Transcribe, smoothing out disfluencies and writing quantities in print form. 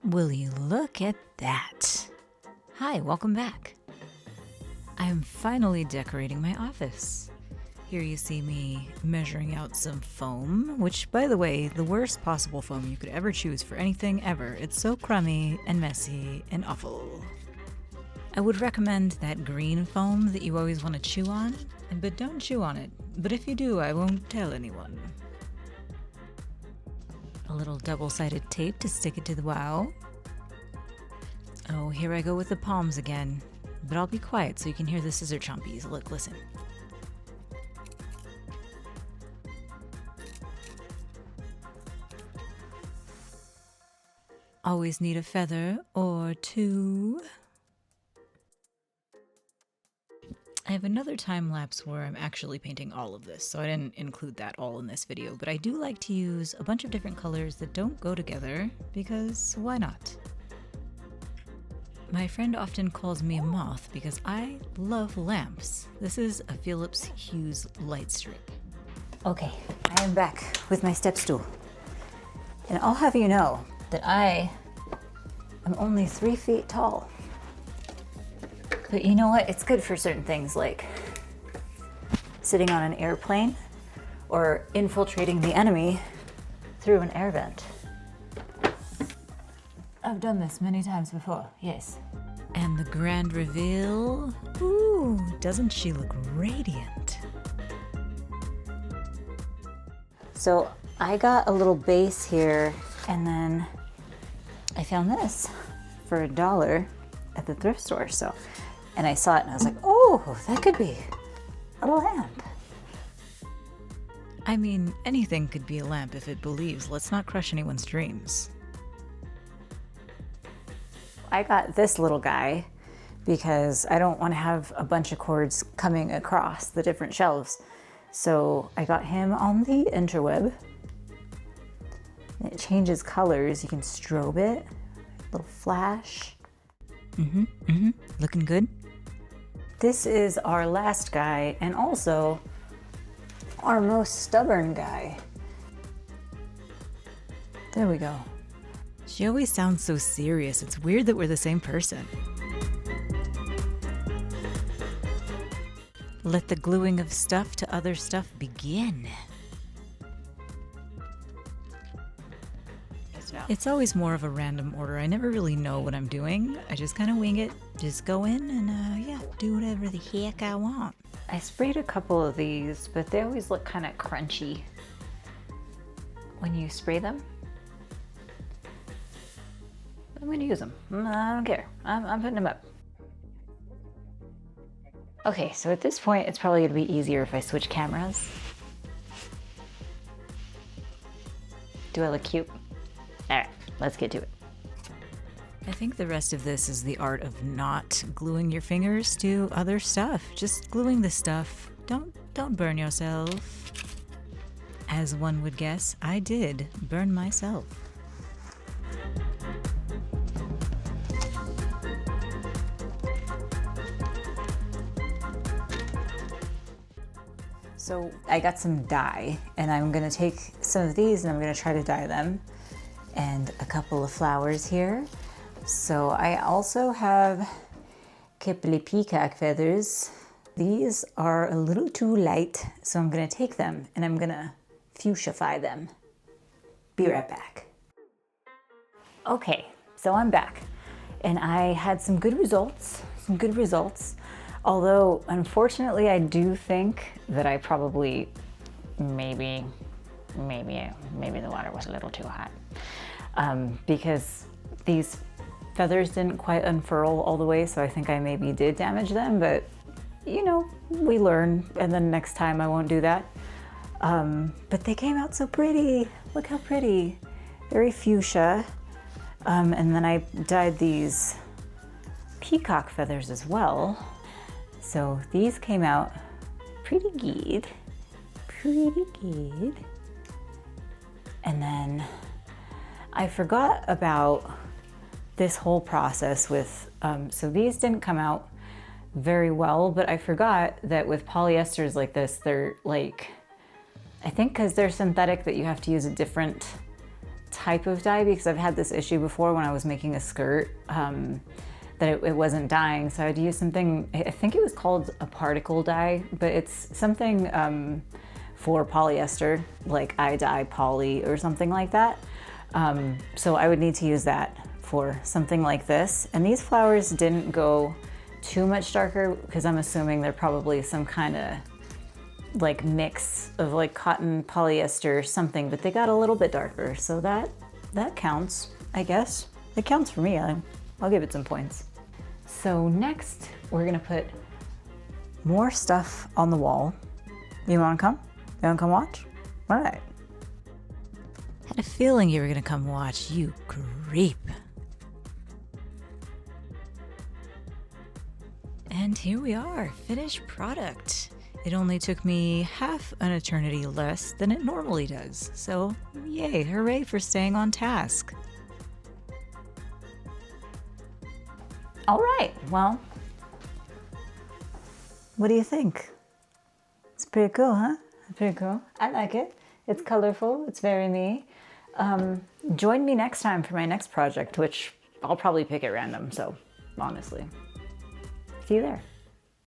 Will you look at that? Hi, welcome back. I am finally decorating my office. Here you see me measuring out some foam, which, by the way, the worst possible foam you could ever choose for anything ever. It's so crummy and messy and awful. I would recommend that green foam that you always want to chew on, but don't chew on it. But if you do, I won't tell anyone. A little double-sided tape to stick it to the wow. Oh, here I go with the palms again. But I'll be quiet so you can hear the scissor chompies. Look, listen. Always need a feather or two. I have another time lapse where I'm actually painting all of this, so I didn't include that all in this video, but I do like to use a bunch of different colors that don't go together, because why not? My friend often calls me a moth because I love lamps. This is a Philips Hue light strip. Okay, I am back with my step stool. And I'll have you know that I am only 3 feet tall. But you know what? It's good for certain things like sitting on an airplane or infiltrating the enemy through an air vent. I've done this many times before, yes. And the grand reveal? Ooh, doesn't she look radiant? So I got a little base here, and then I found this for $1 at the thrift store. And I saw it and I was like, oh, that could be a lamp. I mean, anything could be a lamp if it believes. Let's not crush anyone's dreams. I got this little guy because I don't want to have a bunch of cords coming across the different shelves. So I got him on the interweb. It changes colors. You can strobe it, little flash. Looking good. This is our last guy and also our most stubborn guy. There we go. She always sounds so serious. It's weird that we're the same person. Let the gluing of stuff to other stuff begin. It's always more of a random order. I never really know what I'm doing. I just kind of wing it. Just go in and yeah, do whatever the heck I want. I sprayed a couple of these, but they always look kind of crunchy when you spray them. I'm gonna use them. I don't care. I'm putting them up. Okay, so at this point, it's probably gonna be easier if I switch cameras. Do I look cute? All right, let's get to it. I think the rest of this is the art of not gluing your fingers to other stuff. Just gluing the stuff. Don't burn yourself. As one would guess, I did burn myself. So I got some dye, and I'm gonna take some of these and I'm gonna try to dye them. And a couple of flowers here. So I also have Kipli peacock feathers. These are a little too light, so I'm gonna take them and I'm gonna fuchsify them. Be right back. Okay, so I'm back. And I had some good results. Although, unfortunately, I do think that I probably, maybe the water was a little too hot. Because these feathers didn't quite unfurl all the way, so I think I maybe did damage them, but you know, we learn, and then next time I won't do that. But they came out so pretty. Look how pretty. Very fuchsia. And then I dyed these peacock feathers as well. So these came out pretty good. And then I forgot about this whole process with, so these didn't come out very well, but I forgot that with polyesters like this, they're like, I think because they're synthetic that you have to use a different type of dye because I've had this issue before when I was making a skirt that it wasn't dyeing. So I'd use something, I think it was called a particle dye, but it's something for polyester, like I-dye poly or something like that. So I would need to use that for something like this. And these flowers didn't go too much darker because I'm assuming they're probably some kind of like mix of like cotton, polyester, something, but they got a little bit darker. So that counts, I guess. It counts for me. I'll give it some points. So next we're gonna put more stuff on the wall. You wanna come? You wanna come watch? All right. Had a feeling you were gonna come watch, you creep. And here we are, finished product. It only took me half an eternity less than it normally does. So yay, hooray for staying on task. All right, well, what do you think? It's pretty cool, huh? Pretty cool. I like it. It's colorful, it's very me. Join me next time for my next project, which I'll probably pick at random, so honestly. See you there.